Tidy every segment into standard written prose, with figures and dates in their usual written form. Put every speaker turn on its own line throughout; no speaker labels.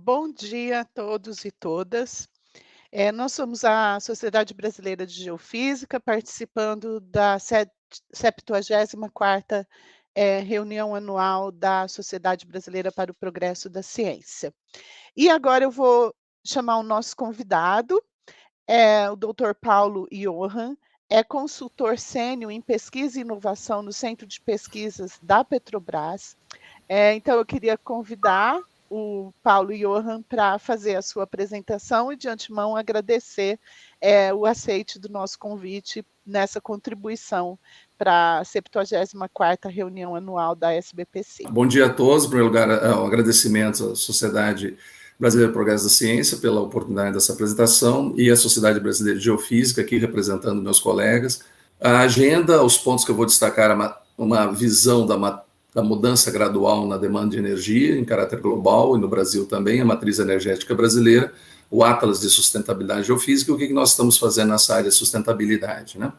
Bom dia a todos e todas. Nós somos a Sociedade Brasileira de Geofísica, participando da 74ª reunião anual da Sociedade Brasileira para o Progresso da Ciência. E agora eu vou chamar o nosso convidado, o doutor Paulo Johann, é consultor sênior em pesquisa e inovação no Centro de Pesquisas da Petrobras. Então eu queria convidar o Paulo Johann para fazer a sua apresentação e, de antemão, agradecer o aceite do nosso convite nessa contribuição para a 74ª reunião anual da SBPC.
Bom dia a todos. Em primeiro lugar, agradecimento à Sociedade Brasileira do Progresso da Ciência pela oportunidade dessa apresentação e à Sociedade Brasileira de Geofísica, aqui representando meus colegas. A agenda, os pontos que eu vou destacar, uma visão da mudança gradual na demanda de energia em caráter global e no Brasil também, a matriz energética brasileira, o Atlas de Sustentabilidade Geofísica e o que nós estamos fazendo nessa área de sustentabilidade, né?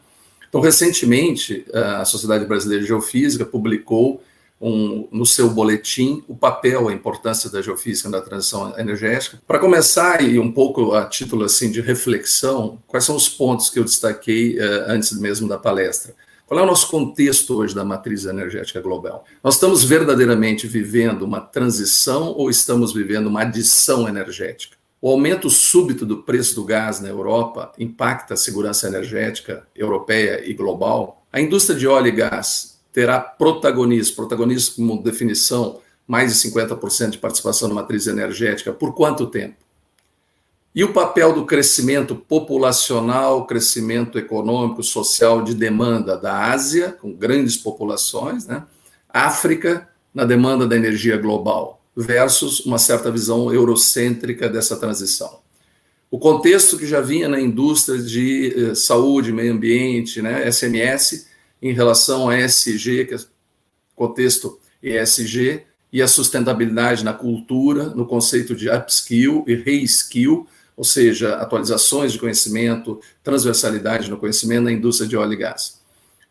Então, recentemente, a Sociedade Brasileira de Geofísica publicou no seu boletim o papel, a importância da geofísica na transição energética. Para começar, e um pouco a título assim, de reflexão, quais são os pontos que eu destaquei antes mesmo da palestra? Qual é o nosso contexto hoje da matriz energética global? Nós estamos verdadeiramente vivendo uma transição ou estamos vivendo uma adição energética? O aumento súbito do preço do gás na Europa impacta a segurança energética europeia e global? A indústria de óleo e gás terá protagonismo como definição, mais de 50% de participação na matriz energética, por quanto tempo? E o papel do crescimento populacional, crescimento econômico, social de demanda da Ásia, com grandes populações, né? África, na demanda da energia global, versus uma certa visão eurocêntrica dessa transição. O contexto que já vinha na indústria de saúde, meio ambiente, né? SMS, em relação a ESG, que é contexto ESG, e a sustentabilidade na cultura, no conceito de upskill e reskill, ou seja, atualizações de conhecimento, transversalidade no conhecimento na indústria de óleo e gás.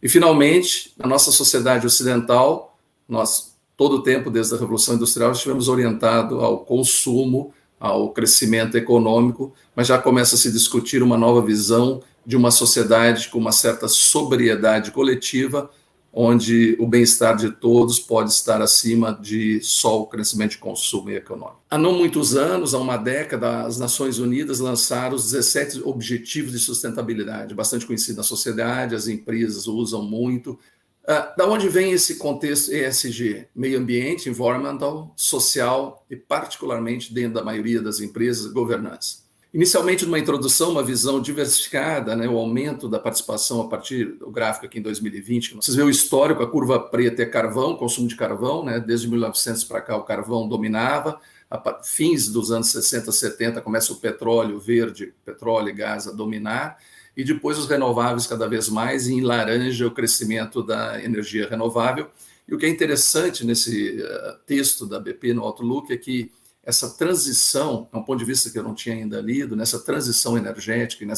E, finalmente, na nossa sociedade ocidental, nós, todo o tempo, desde a Revolução Industrial, estivemos orientados ao consumo, ao crescimento econômico, mas já começa a se discutir uma nova visão de uma sociedade com uma certa sobriedade coletiva, onde o bem-estar de todos pode estar acima de só o crescimento de consumo e econômico. Há não muitos anos, há uma década, as Nações Unidas lançaram os 17 Objetivos de Sustentabilidade, bastante conhecido na sociedade, as empresas usam muito. Da onde vem esse contexto ESG? Meio ambiente, environmental, social e, particularmente, dentro da maioria das empresas, governança. Inicialmente, numa introdução, uma visão diversificada, né, o aumento da participação a partir do gráfico aqui em 2020. Vocês veem o histórico, a curva preta é carvão, consumo de carvão, né, desde 1900 para cá o carvão dominava, a fins dos anos 60, 70 começa o petróleo verde, petróleo e gás a dominar, e depois os renováveis cada vez mais, e em laranja o crescimento da energia renovável. E o que é interessante nesse texto da BP no Outlook é que essa transição, é um ponto de vista que eu não tinha ainda lido, nessa transição energética e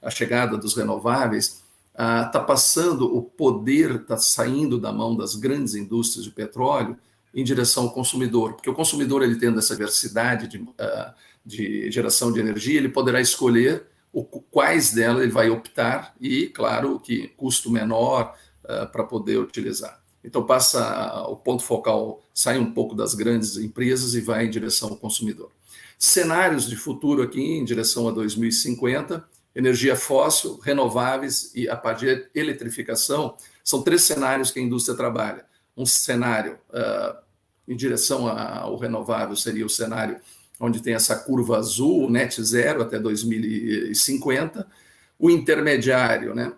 a chegada dos renováveis, está passando o poder, está saindo da mão das grandes indústrias de petróleo em direção ao consumidor, porque o consumidor, ele tendo essa diversidade de geração de energia, ele poderá escolher quais delas ele vai optar e, claro, que custo menor para poder utilizar. Então passa o ponto focal, sai um pouco das grandes empresas e vai em direção ao consumidor. Cenários de futuro aqui em direção a 2050, energia fóssil, renováveis e a parte de eletrificação, são 3 cenários que a indústria trabalha. Um cenário em direção ao renovável seria o cenário onde tem essa curva azul, o net zero até 2050. O intermediário, né?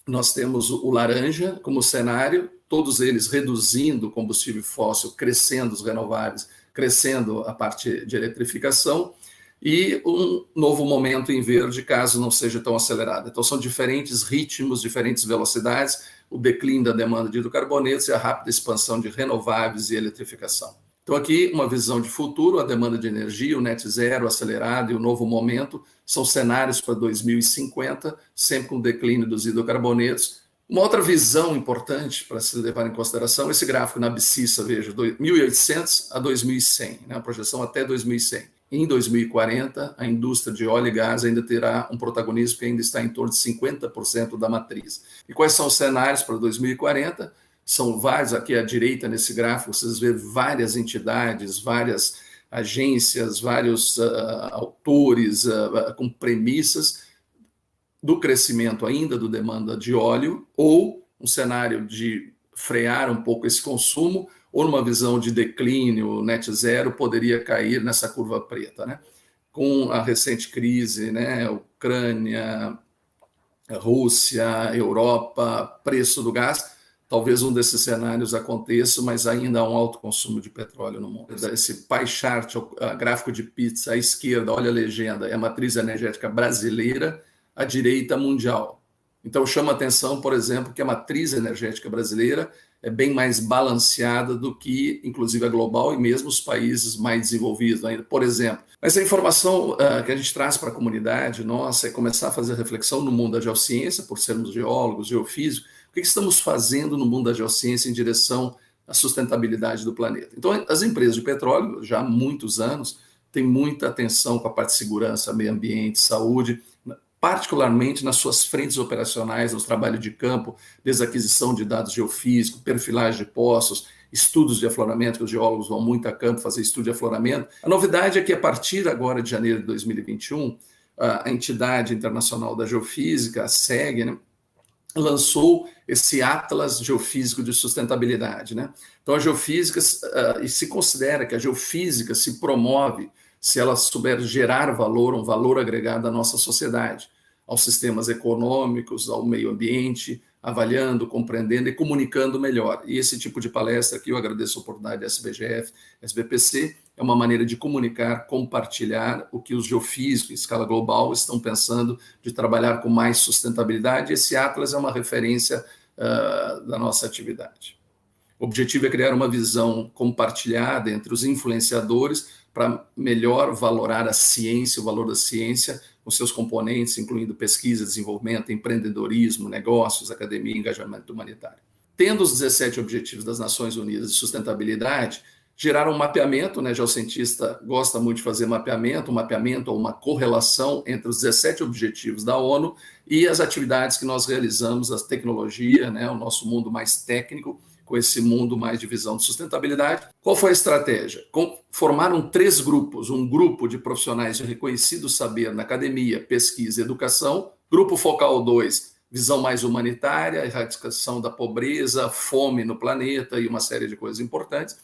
Nós temos o laranja como cenário, todos eles reduzindo o combustível fóssil, crescendo os renováveis, crescendo a parte de eletrificação, e um novo momento em verde, caso não seja tão acelerado. Então, são diferentes ritmos, diferentes velocidades, o declínio da demanda de hidrocarbonetos e a rápida expansão de renováveis e eletrificação. Então, aqui, uma visão de futuro, a demanda de energia, o net zero acelerado e o novo momento, são cenários para 2050, sempre com declínio dos hidrocarbonetos, Uma outra visão importante para se levar em consideração, esse gráfico na abscissa, veja, 1800 a 2100, né, a projeção até 2100. Em 2040, a indústria de óleo e gás ainda terá um protagonismo que ainda está em torno de 50% da matriz. E quais são os cenários para 2040? São vários, aqui à direita nesse gráfico, vocês vêem várias entidades, várias agências, vários autores com premissas do crescimento ainda do demanda de óleo, ou um cenário de frear um pouco esse consumo, ou numa visão de declínio, net zero, poderia cair nessa curva preta, né? Com a recente crise, né? Ucrânia, Rússia, Europa, preço do gás, talvez um desses cenários aconteça, mas ainda há um alto consumo de petróleo no mundo. Esse pie chart, gráfico de pizza, à esquerda, olha a legenda, é a matriz energética brasileira, à direita mundial. Então chama atenção, por exemplo, que a matriz energética brasileira é bem mais balanceada do que, inclusive, a global e mesmo os países mais desenvolvidos ainda, por exemplo. Mas a informação que a gente traz para a comunidade nossa é começar a fazer reflexão no mundo da geociência, por sermos geólogos, geofísicos, o que estamos fazendo no mundo da geociência em direção à sustentabilidade do planeta. Então, as empresas de petróleo, já há muitos anos, têm muita atenção com a parte de segurança, meio ambiente, saúde, particularmente nas suas frentes operacionais, nos trabalhos de campo, desde a aquisição de dados geofísicos, perfilagem de poços, estudos de afloramento, que os geólogos vão muito a campo fazer estudo de afloramento. A novidade é que, a partir agora de janeiro de 2021, a entidade internacional da geofísica, a SEG, né, lançou esse Atlas Geofísico de Sustentabilidade, né? Então, a geofísica, e se considera que a geofísica se promove se ela souber gerar valor, um valor agregado à nossa sociedade, aos sistemas econômicos, ao meio ambiente, avaliando, compreendendo e comunicando melhor. E esse tipo de palestra aqui, eu agradeço a oportunidade da SBGF, SBPC, é uma maneira de comunicar, compartilhar o que os geofísicos, em escala global, estão pensando de trabalhar com mais sustentabilidade. Esse Atlas é uma referência da nossa atividade. O objetivo é criar uma visão compartilhada entre os influenciadores para melhor valorar a ciência, o valor da ciência, com seus componentes, incluindo pesquisa, desenvolvimento, empreendedorismo, negócios, academia e engajamento humanitário. Tendo os 17 Objetivos das Nações Unidas de Sustentabilidade, geraram um mapeamento, né? Geocientista gosta muito de fazer mapeamento, ou uma correlação entre os 17 Objetivos da ONU e as atividades que nós realizamos, a tecnologia, né? O nosso mundo mais técnico, com esse mundo mais de visão de sustentabilidade. Qual foi a estratégia? Formaram 3 grupos, um grupo de profissionais de reconhecido saber na academia, pesquisa e educação, grupo focal 2, visão mais humanitária, erradicação da pobreza, fome no planeta e uma série de coisas importantes.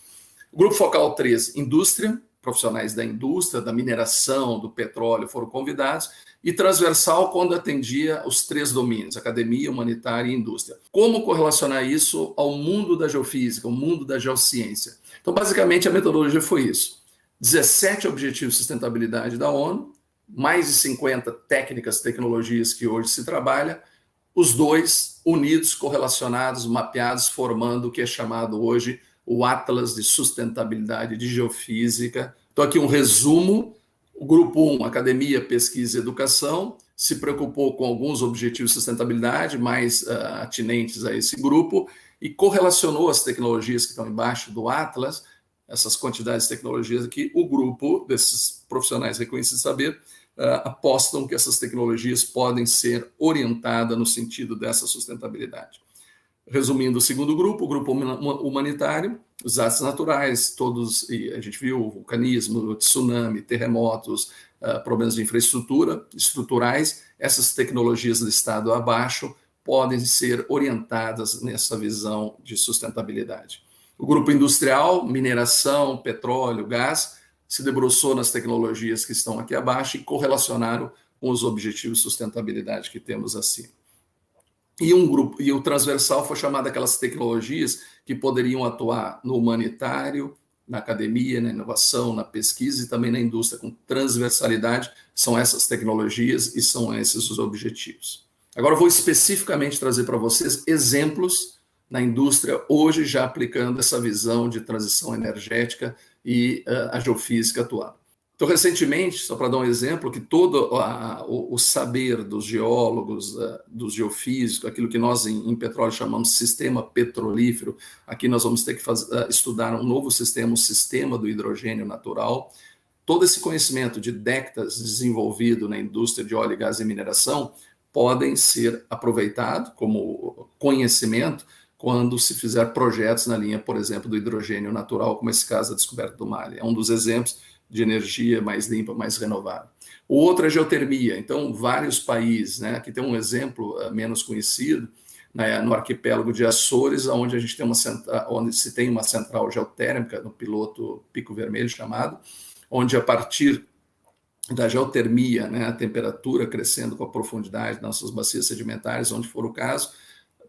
O grupo focal 3, indústria, profissionais da indústria, da mineração, do petróleo foram convidados, e transversal quando atendia os 3 domínios, academia, humanitária e indústria. Como correlacionar isso ao mundo da geofísica, ao mundo da geociência? Então, basicamente, a metodologia foi isso. 17 Objetivos de Sustentabilidade da ONU, mais de 50 técnicas, tecnologias que hoje se trabalha, os 2 unidos, correlacionados, mapeados, formando o que é chamado hoje o Atlas de Sustentabilidade de Geofísica. Então, aqui um resumo. O grupo 1, academia, pesquisa e educação, se preocupou com alguns objetivos de sustentabilidade mais atinentes a esse grupo e correlacionou as tecnologias que estão embaixo do Atlas, essas quantidades de tecnologias aqui. O grupo desses profissionais reconhecidos de saber apostam que essas tecnologias podem ser orientadas no sentido dessa sustentabilidade. Resumindo o segundo grupo, o grupo humanitário, os desastres naturais, todos, e a gente viu vulcanismo, tsunami, terremotos, problemas de infraestrutura, estruturais, essas tecnologias listadas abaixo podem ser orientadas nessa visão de sustentabilidade. O grupo industrial, mineração, petróleo, gás, se debruçou nas tecnologias que estão aqui abaixo e correlacionaram com os objetivos de sustentabilidade que temos acima. E o transversal foi chamado aquelas tecnologias que poderiam atuar no humanitário, na academia, na inovação, na pesquisa e também na indústria, com transversalidade. São essas tecnologias e são esses os objetivos. Agora eu vou especificamente trazer para vocês exemplos na indústria hoje já aplicando essa visão de transição energética e a geofísica atuando. Então, recentemente, só para dar um exemplo, que todo o saber dos geólogos, dos geofísicos, aquilo que nós em petróleo chamamos de sistema petrolífero, aqui nós vamos ter que estudar um novo sistema, o sistema do hidrogênio natural. Todo esse conhecimento de décadas desenvolvido na indústria de óleo, gás e mineração podem ser aproveitados como conhecimento quando se fizer projetos na linha, por exemplo, do hidrogênio natural, como esse caso da descoberta do Mali. É um dos exemplos de energia mais limpa, mais renovável. O outro é geotermia. Então, vários países, né? Aqui tem um exemplo menos conhecido, né, no arquipélago de Açores, onde a gente tem onde se tem uma central geotérmica no piloto Pico Vermelho chamado, onde a partir da geotermia, né, a temperatura crescendo com a profundidade das nossas bacias sedimentares, onde for o caso,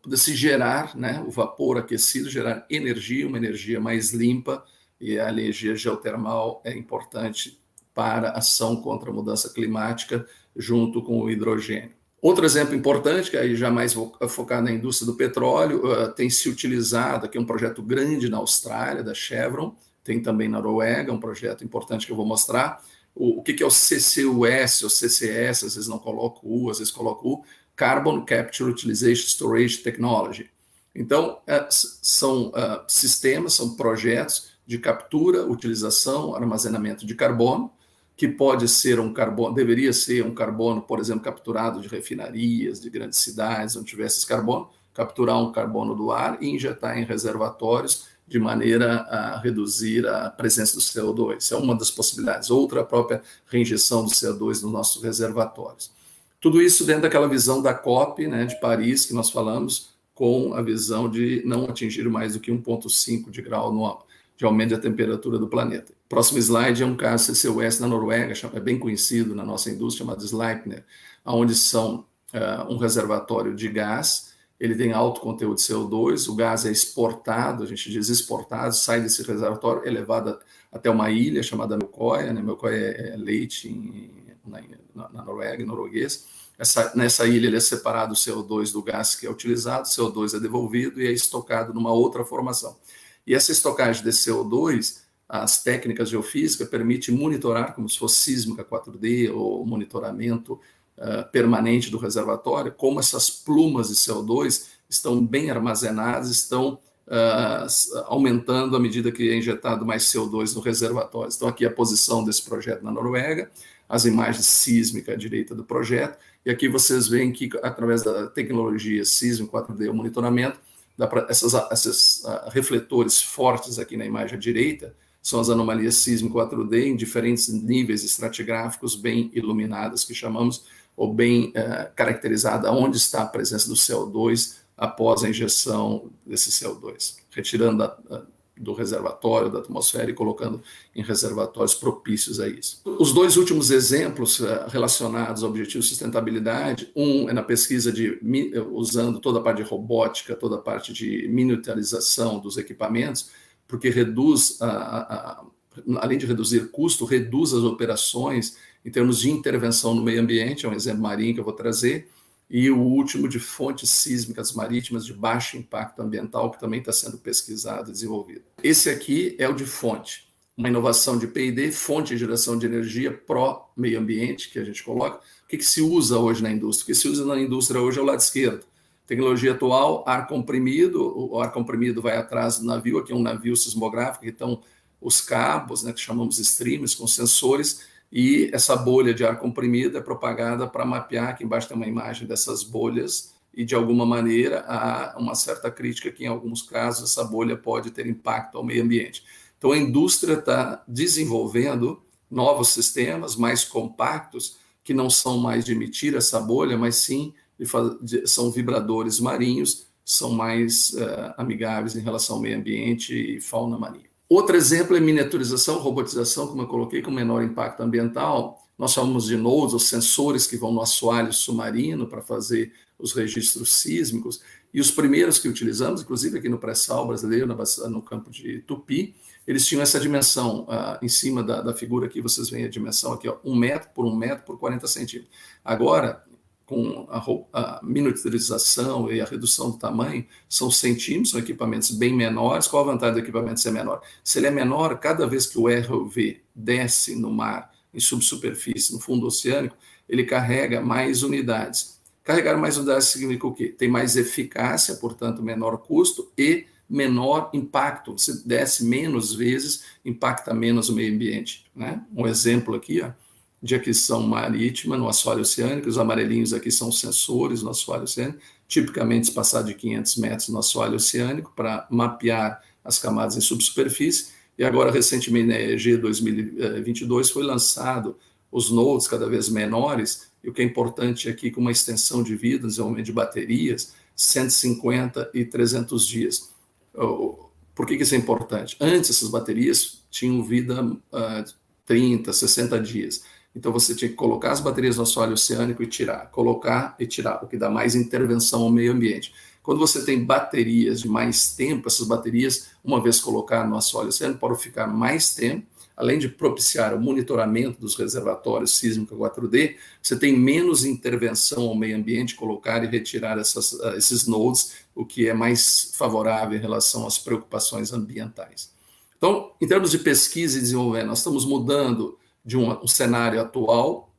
pode-se gerar, né, o vapor aquecido, gerar energia, uma energia mais limpa, e a energia geotermal é importante para a ação contra a mudança climática, junto com o hidrogênio. Outro exemplo importante, que aí já mais focado na indústria do petróleo, tem se utilizado, aqui um projeto grande na Austrália, da Chevron, tem também na Noruega, um projeto importante que eu vou mostrar. O que é o CCUS, ou CCS, às vezes não coloco U, às vezes coloco U, Carbon Capture Utilization Storage Technology. Então, são sistemas, são projetos de captura, utilização, armazenamento de carbono, que pode ser um carbono, deveria ser um carbono, por exemplo, capturado de refinarias, de grandes cidades, onde tivesse esse carbono, capturar um carbono do ar e injetar em reservatórios de maneira a reduzir a presença do CO2. Isso é uma das possibilidades. Outra, a própria reinjeção do CO2 nos nossos reservatórios. Tudo isso dentro daquela visão da COP, né, de Paris, que nós falamos, com a visão de não atingir mais do que 1,5 de grau de aumento da temperatura do planeta. O próximo slide é um caso CCUS na Noruega, é bem conhecido na nossa indústria, chamado Sleipner, onde são um reservatório de gás, ele tem alto conteúdo de CO2, o gás é exportado, a gente diz exportado, sai desse reservatório, é levado até uma ilha chamada Melkøya, né? Melkøya é leite na Noruega, em norueguês. Nessa ilha ele é separado o CO2 do gás que é utilizado, o CO2 é devolvido e é estocado numa outra formação. E essa estocagem desse CO2, as técnicas geofísicas permitem monitorar, como se fosse sísmica 4D ou monitoramento permanente do reservatório, como essas plumas de CO2 estão bem armazenadas, estão aumentando à medida que é injetado mais CO2 no reservatório. Então, aqui a posição desse projeto na Noruega, as imagens sísmicas à direita do projeto, e aqui vocês veem que, através da tecnologia sísmica 4D, o monitoramento, dá para esses refletores fortes aqui na imagem à direita, são as anomalias sísmicas 4D em diferentes níveis estratigráficos bem iluminadas, que chamamos, ou bem caracterizada, onde está a presença do CO2 após a injeção desse CO2, retirando do reservatório, da atmosfera e colocando em reservatórios propícios a isso. Os dois últimos exemplos relacionados ao objetivo de sustentabilidade, um é na pesquisa usando toda a parte de robótica, toda a parte de miniaturização dos equipamentos, porque reduz, além de reduzir custo, reduz as operações em termos de intervenção no meio ambiente, é um exemplo marinho que eu vou trazer, e o último de fontes sísmicas marítimas de baixo impacto ambiental, que também está sendo pesquisado e desenvolvido. Esse aqui é o de fonte, uma inovação de P&D, fonte de geração de energia pró-meio ambiente, que a gente coloca. O que se usa hoje na indústria? O que se usa na indústria hoje é o lado esquerdo. Tecnologia atual, ar comprimido, o ar comprimido vai atrás do navio, aqui é um navio sismográfico, então os cabos, né, que chamamos de streamers, com sensores, e essa bolha de ar comprimido é propagada para mapear, aqui embaixo tem uma imagem dessas bolhas, e de alguma maneira há uma certa crítica que em alguns casos essa bolha pode ter impacto ao meio ambiente. Então a indústria está desenvolvendo novos sistemas mais compactos, que não são mais de emitir essa bolha, mas sim são vibradores marinhos, são mais amigáveis em relação ao meio ambiente e fauna marinha. Outro exemplo é miniaturização, robotização, como eu coloquei, com menor impacto ambiental. Nós chamamos de nodes, os sensores que vão no assoalho submarino para fazer os registros sísmicos. E os primeiros que utilizamos, inclusive aqui no pré-sal brasileiro, no campo de Tupi, eles tinham essa dimensão em cima da figura aqui, vocês veem a dimensão aqui, ó, 1 metro por 1 metro por 40 centímetros. Agora, com a miniaturização e a redução do tamanho, são centímetros, são equipamentos bem menores. Qual a vantagem do equipamento ser menor? Se ele é menor, cada vez que o ROV desce no mar em subsuperfície, no fundo oceânico, ele carrega mais unidades. Carregar mais unidades significa o quê? Tem mais eficácia, portanto, menor custo e menor impacto. Você desce menos vezes, impacta menos o meio ambiente, né? Um exemplo aqui, ó, de aquisição marítima no assoalho oceânico, os amarelinhos aqui são sensores no assoalho oceânico, tipicamente espaçado de 500 metros no assoalho oceânico, para mapear as camadas em subsuperfície, e agora, recentemente, na EG 2022, foi lançado os nodes cada vez menores, e o que é importante aqui, com uma extensão de vida, desenvolvimento de baterias, 150 e 300 dias. Por que isso é importante? Antes, essas baterias tinham vida 30, 60 dias. Então, você tinha que colocar as baterias no assoalho oceânico e tirar, colocar e tirar, o que dá mais intervenção ao meio ambiente. Quando você tem baterias de mais tempo, essas baterias, uma vez colocadas no assoalho oceânico, podem ficar mais tempo, além de propiciar o monitoramento dos reservatórios sísmicos 4D, você tem menos intervenção ao meio ambiente, colocar e retirar esses nodes, o que é mais favorável em relação às preocupações ambientais. Então, em termos de pesquisa e desenvolvimento, nós estamos mudando de um cenário atual,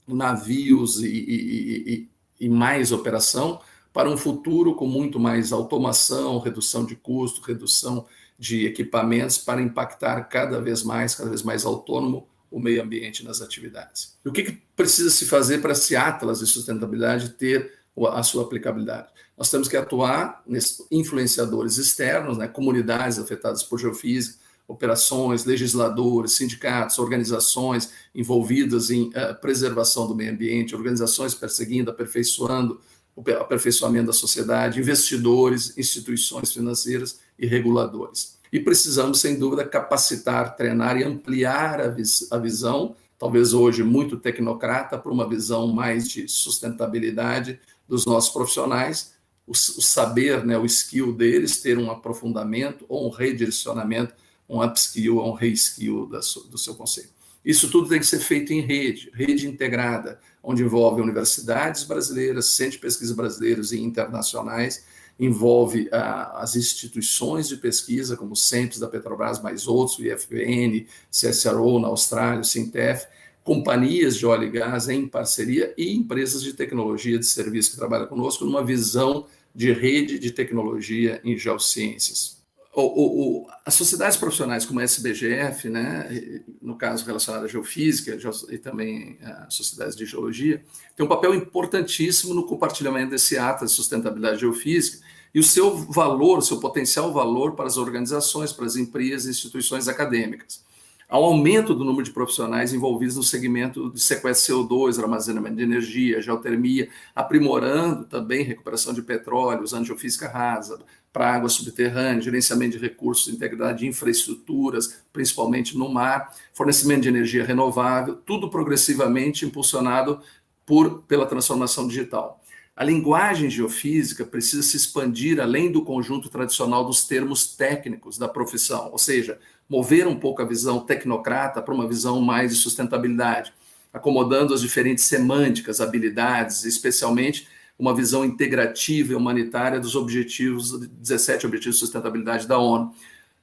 navios e mais operação, para um futuro com muito mais automação, redução de custo, redução de equipamentos, para impactar cada vez mais autônomo o meio ambiente nas atividades. E o que precisa se fazer para esse Atlas de sustentabilidade ter a sua aplicabilidade? Nós temos que atuar nesses influenciadores externos, né, comunidades afetadas por geofísica, operações, legisladores, sindicatos, organizações envolvidas em preservação do meio ambiente, organizações perseguindo, aperfeiçoando o aperfeiçoamento da sociedade, investidores, instituições financeiras e reguladores. E precisamos, sem dúvida, capacitar, treinar e ampliar a visão, talvez hoje muito tecnocrata, para uma visão mais de sustentabilidade dos nossos profissionais, o saber, né, o skill deles, ter um aprofundamento ou um redirecionamento, um upskill ou um reskill do seu conceito. Isso tudo tem que ser feito em rede integrada, onde envolve universidades brasileiras, centros de pesquisa brasileiros e internacionais, envolve as instituições de pesquisa, como os centros da Petrobras, mais outros, o IFN, CSIRO na Austrália, o Sintef, companhias de óleo e gás em parceria e empresas de tecnologia de serviço que trabalham conosco numa visão de rede de tecnologia em geociências. As sociedades profissionais como a SBGF, né, no caso relacionado à geofísica e também as sociedades de geologia, tem um papel importantíssimo no compartilhamento desse Atlas de sustentabilidade geofísica e o seu valor, o seu potencial valor para as organizações, para as empresas e instituições acadêmicas. Há um aumento do número de profissionais envolvidos no segmento de sequestro de CO2, armazenamento de energia, geotermia, aprimorando também recuperação de petróleo, usando geofísica rasa, para água subterrânea, gerenciamento de recursos, integridade de infraestruturas, principalmente no mar, fornecimento de energia renovável, tudo progressivamente impulsionado pela transformação digital. A linguagem geofísica precisa se expandir além do conjunto tradicional dos termos técnicos da profissão, ou seja, mover um pouco a visão tecnocrata para uma visão mais de sustentabilidade, acomodando as diferentes semânticas, habilidades, especialmente uma visão integrativa e humanitária dos 17 Objetivos de Sustentabilidade da ONU,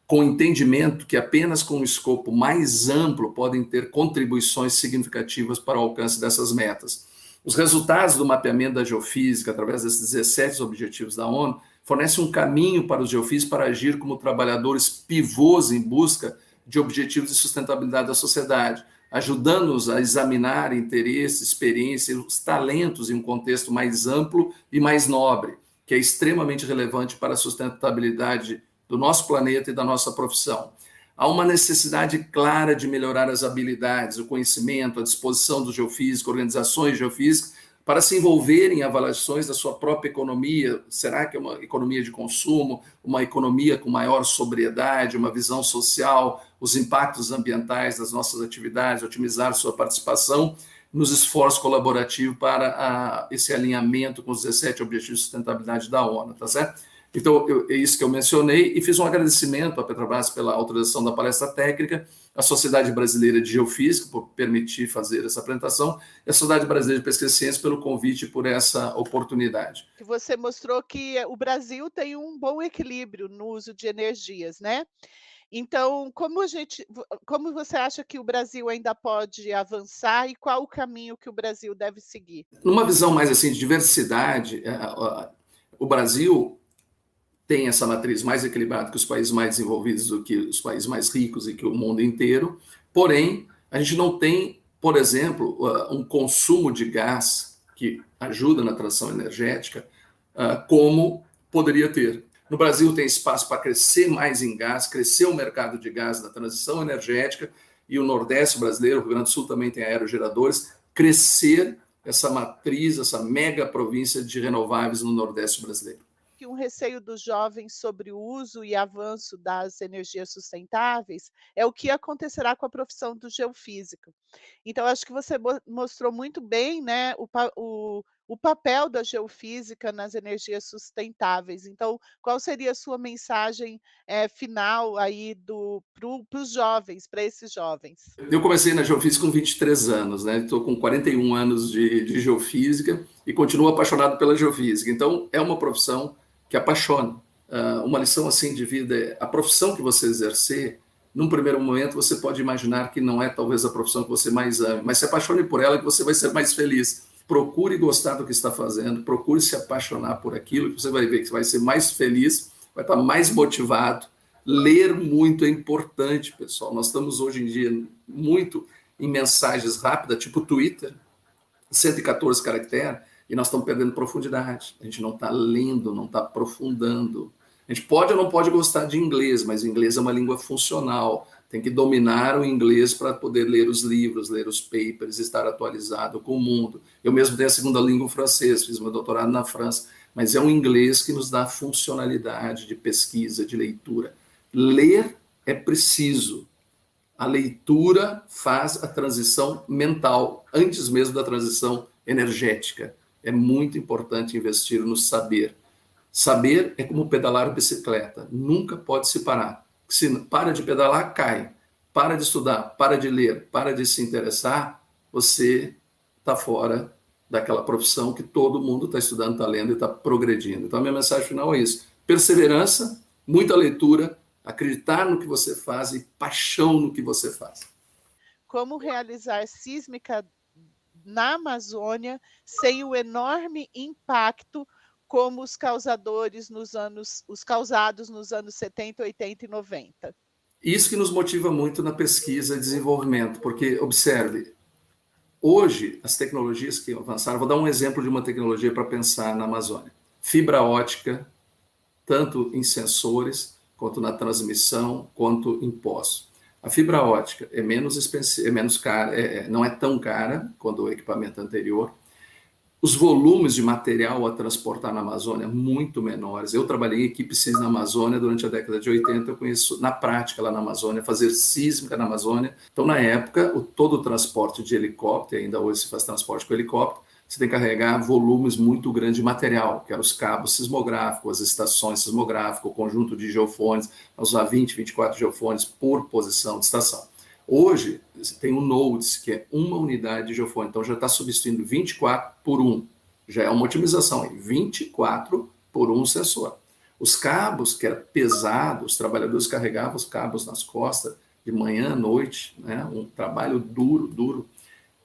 com entendimento que apenas com um escopo mais amplo podem ter contribuições significativas para o alcance dessas metas. Os resultados do mapeamento da geofísica, através desses 17 Objetivos da ONU, fornecem um caminho para os geofísicos para agir como trabalhadores pivôs em busca de objetivos de sustentabilidade da sociedade, ajudando-nos a examinar interesses, experiências, os talentos em um contexto mais amplo e mais nobre, que é extremamente relevante para a sustentabilidade do nosso planeta e da nossa profissão. Há uma necessidade clara de melhorar as habilidades, o conhecimento, a disposição do geofísico, organizações geofísicas, para se envolverem em avaliações da sua própria economia. Será que é uma economia de consumo, uma economia com maior sobriedade, uma visão social, os impactos ambientais das nossas atividades, otimizar sua participação nos esforços colaborativos para esse alinhamento com os 17 Objetivos de Sustentabilidade da ONU, tá certo? Então, é isso que eu mencionei e fiz um agradecimento à Petrobras pela autorização da palestra técnica, à Sociedade Brasileira de Geofísica por permitir fazer essa apresentação e à Sociedade Brasileira de Pesquisa e Ciência pelo convite e por essa oportunidade.
Você mostrou que o Brasil tem um bom equilíbrio no uso de energias, né? Então, como você acha que o Brasil ainda pode avançar e qual o caminho que o Brasil deve seguir?
Numa visão mais assim de diversidade, o Brasil tem essa matriz mais equilibrada que os países mais desenvolvidos do que os países mais ricos e que o mundo inteiro. Porém, a gente não tem, por exemplo, um consumo de gás que ajuda na transição energética como poderia ter. No Brasil tem espaço para crescer mais em gás, crescer o mercado de gás na transição energética, e o Nordeste brasileiro, o Rio Grande do Sul também tem aerogeradores, crescer essa matriz, essa mega província de renováveis no Nordeste brasileiro.
Que um receio dos jovens sobre o uso e avanço das energias sustentáveis é o que acontecerá com a profissão do geofísico. Então, acho que você mostrou muito bem, né, o papel da geofísica nas energias sustentáveis. Então, qual seria a sua mensagem final aí para os jovens, para esses jovens?
Eu comecei na geofísica com 23 anos, né? Estou com 41 anos de geofísica e continuo apaixonado pela geofísica. Então, é uma profissão que apaixona. Uma lição assim de vida é a profissão que você exercer. Num primeiro momento, você pode imaginar que não é talvez a profissão que você mais ama, mas se apaixone por ela que você vai ser mais feliz. Procure gostar do que está fazendo, procure se apaixonar por aquilo, que você vai ver que você vai ser mais feliz, vai estar mais motivado. Ler muito é importante, pessoal. Nós estamos hoje em dia muito em mensagens rápidas, tipo Twitter, 114 caracteres, e nós estamos perdendo profundidade. A gente não está lendo, não está aprofundando. A gente pode ou não pode gostar de inglês, mas o inglês é uma língua funcional. Tem que dominar o inglês para poder ler os livros, ler os papers, estar atualizado com o mundo. Eu mesmo tenho a segunda língua, o francês, fiz meu doutorado na França, mas é um inglês que nos dá funcionalidade de pesquisa, de leitura. Ler é preciso. A leitura faz a transição mental, antes mesmo da transição energética. É muito importante investir no saber. Saber é como pedalar bicicleta, nunca pode se parar. Se para de pedalar, cai. Para de estudar, para de ler, para de se interessar, você está fora daquela profissão que todo mundo está estudando, está lendo e está progredindo. Então, a minha mensagem final é isso. Perseverança, muita leitura, acreditar no que você faz e paixão no que você faz.
Como realizar sísmica na Amazônia sem o enorme impacto como os causados nos anos 70, 80 e 90?
Isso que nos motiva muito na pesquisa e desenvolvimento, porque, observe, hoje as tecnologias que avançaram, vou dar um exemplo de uma tecnologia para pensar na Amazônia. Fibra ótica, tanto em sensores, quanto na transmissão, quanto em pós. A fibra ótica é menos cara, não é tão cara quanto o equipamento anterior. Os volumes de material a transportar na Amazônia muito menores. Eu trabalhei em equipe sísmica na Amazônia durante a década de 80, eu conheço na prática lá na Amazônia, fazer sísmica na Amazônia. Então, na época, todo o transporte de helicóptero, ainda hoje se faz transporte com helicóptero, você tem que carregar volumes muito grandes de material, que eram os cabos sismográficos, as estações sismográficas, o conjunto de geofones, nós usávamos 20, 24 geofones por posição de estação. Hoje, tem o NODES, que é uma unidade de geofone, então já está substituindo 24 por 1. Já é uma otimização, 24 por 1 sensor. Os cabos, que eram pesados, os trabalhadores carregavam os cabos nas costas de manhã à noite, né? Um trabalho duro.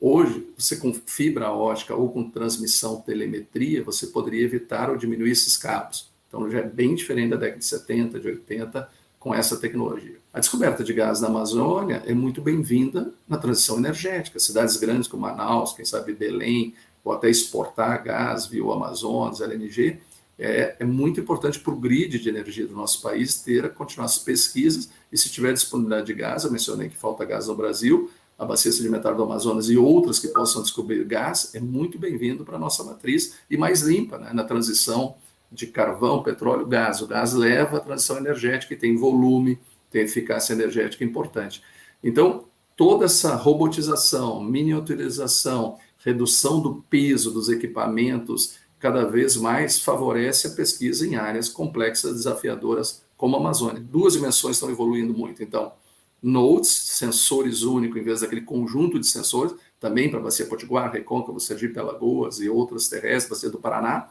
Hoje, você com fibra ótica ou com transmissão telemetria, você poderia evitar ou diminuir esses cabos. Então já é bem diferente da década de 70, de 80, com essa tecnologia. A descoberta de gás na Amazônia é muito bem-vinda na transição energética. Cidades grandes como Manaus, quem sabe Belém, ou até exportar gás via o Amazonas, LNG, é muito importante para o grid de energia do nosso país continuar as pesquisas, e se tiver disponibilidade de gás, eu mencionei que falta gás no Brasil, a bacia sedimentar do Amazonas e outras que possam descobrir gás, é muito bem-vindo para a nossa matriz e mais limpa, né, na transição de carvão, petróleo, gás. O gás leva a transição energética e tem volume, tem eficácia energética importante. Então, toda essa robotização, miniaturização, redução do peso dos equipamentos, cada vez mais favorece a pesquisa em áreas complexas, desafiadoras, como a Amazônia. Duas dimensões estão evoluindo muito. Então, nodes, sensores únicos, em vez daquele conjunto de sensores, também para a Bacia Potiguar, Recôncavo, Sergipe, Alagoas e outras terrestres, Bacia do Paraná,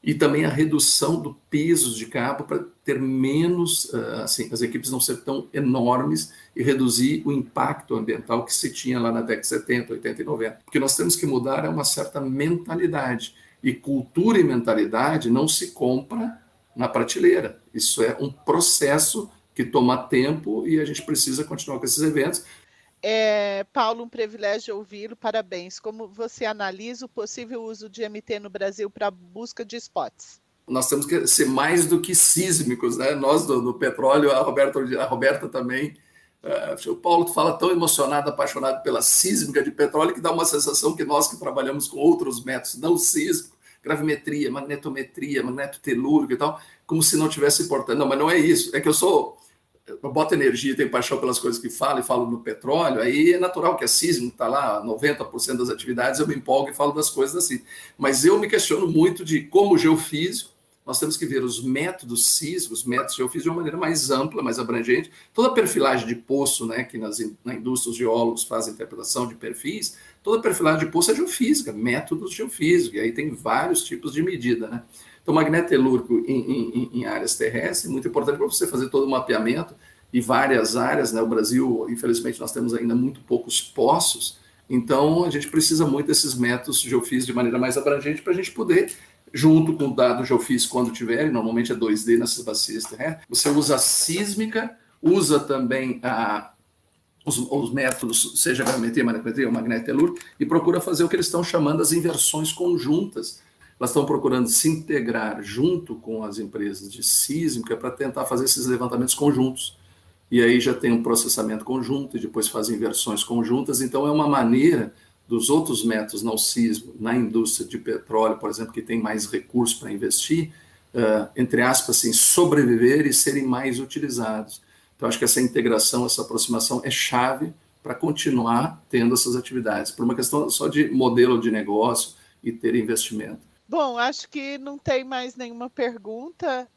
e também a redução do peso de cabo para ter menos, assim, as equipes não ser tão enormes e reduzir o impacto ambiental que se tinha lá na década de 70, 80 e 90. Porque nós temos que mudar uma certa mentalidade. E cultura e mentalidade não se compra na prateleira. Isso é um processo que toma tempo e a gente precisa continuar com esses eventos.
Paulo, um privilégio ouvi-lo, parabéns. Como você analisa o possível uso de MT no Brasil para busca de spots?
Nós temos que ser mais do que sísmicos, né? Nós do petróleo, a Roberta também. O Paulo fala tão emocionado, apaixonado pela sísmica de petróleo, que dá uma sensação que nós que trabalhamos com outros métodos, não sísmico, gravimetria, magnetometria, magnetotelúrico e tal, como se não tivesse importância. Não, mas não é isso. É que eu boto energia, tenho paixão pelas coisas que falo e falo no petróleo, aí é natural que a sísmica está lá, 90% das atividades, eu me empolgo e falo das coisas assim. Mas eu me questiono muito de como geofísico, nós temos que ver os métodos sísmicos, os métodos geofísicos de uma maneira mais ampla, mais abrangente. Toda a perfilagem de poço, né, que na indústria os geólogos fazem interpretação de perfis, toda a perfilagem de poço é geofísica, métodos geofísicos, e aí tem vários tipos de medida, né? Então, magnetelúrgico em áreas terrestres é muito importante para você fazer todo o mapeamento e várias áreas, né? O Brasil, infelizmente, nós temos ainda muito poucos poços, então a gente precisa muito desses métodos geofísicos de maneira mais abrangente para a gente poder, junto com o dado geofísico, quando tiver, e normalmente é 2D nessas bacias terrestres, você usa a sísmica, usa também os métodos, seja gravimetria, magnetometria ou magnetelúrgico, e procura fazer o que eles estão chamando as inversões conjuntas. Elas estão procurando se integrar junto com as empresas de sísmica para tentar fazer esses levantamentos conjuntos. E aí já tem um processamento conjunto e depois fazem inversões conjuntas. Então é uma maneira dos outros métodos não sísmico, na indústria de petróleo, por exemplo, que tem mais recursos para investir, entre aspas, assim, sobreviver e serem mais utilizados. Então, acho que essa integração, essa aproximação é chave para continuar tendo essas atividades, por uma questão só de modelo de negócio e ter investimento.
Bom, acho que não tem mais nenhuma pergunta.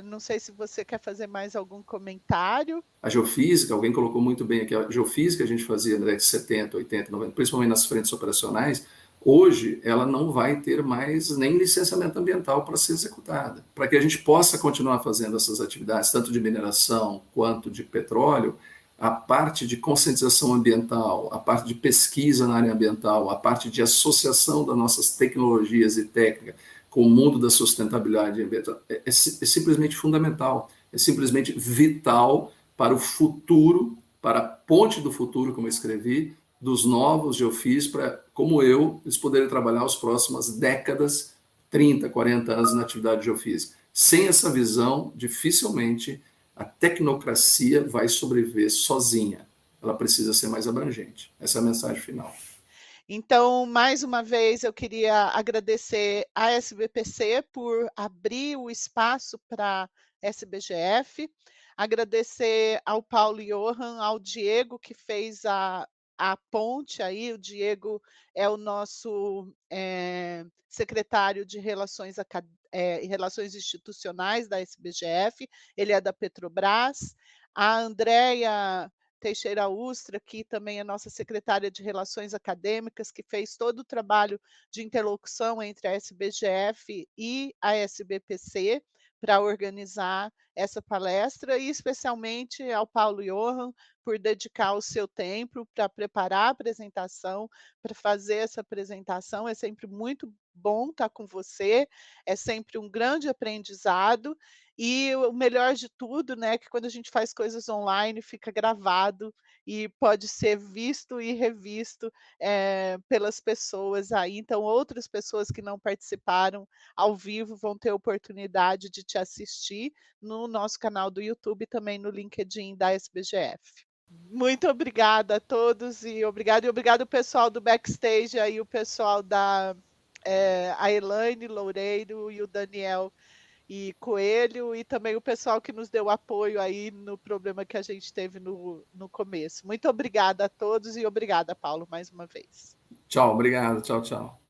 Não sei se você quer fazer mais algum comentário.
A geofísica, alguém colocou muito bem aqui, a geofísica que a gente fazia na década de 70, 80, 90, principalmente nas frentes operacionais, hoje ela não vai ter mais nem licenciamento ambiental para ser executada. Para que a gente possa continuar fazendo essas atividades, tanto de mineração quanto de petróleo, a parte de conscientização ambiental, a parte de pesquisa na área ambiental, a parte de associação das nossas tecnologias e técnicas com o mundo da sustentabilidade ambiental é simplesmente fundamental, é simplesmente vital para o futuro, para a ponte do futuro, como eu escrevi, dos novos geofísicos, para, como eu, eles poderem trabalhar as próximas décadas, 30, 40 anos na atividade geofísica. Sem essa visão, dificilmente a tecnocracia vai sobreviver sozinha. Ela precisa ser mais abrangente. Essa é a mensagem final.
Então, mais uma vez, eu queria agradecer à SBPC por abrir o espaço para SBGF, agradecer ao Paulo Johan, ao Diego, que fez a ponte aí. O Diego é o nosso secretário de Relações Institucionais da SBGF, ele é da Petrobras. A Andréia Teixeira Ustra, que também é nossa secretária de Relações Acadêmicas, que fez todo o trabalho de interlocução entre a SBGF e a SBPC para organizar essa palestra, e especialmente ao Paulo Johan, por dedicar o seu tempo para preparar a apresentação, para fazer essa apresentação. É sempre muito bom estar com você, é sempre um grande aprendizado, e o melhor de tudo, né, que quando a gente faz coisas online, fica gravado e pode ser visto e revisto pelas pessoas aí. Então, outras pessoas que não participaram ao vivo vão ter oportunidade de te assistir no nosso canal do YouTube e também no LinkedIn da SBGF. Muito obrigada a todos e obrigado pessoal do backstage aí, o pessoal a Elaine Loureiro e o Daniel e Coelho, e também o pessoal que nos deu apoio aí no problema que a gente teve no começo. Muito obrigada a todos e obrigada, Paulo, mais uma vez.
Tchau, obrigado, tchau, tchau.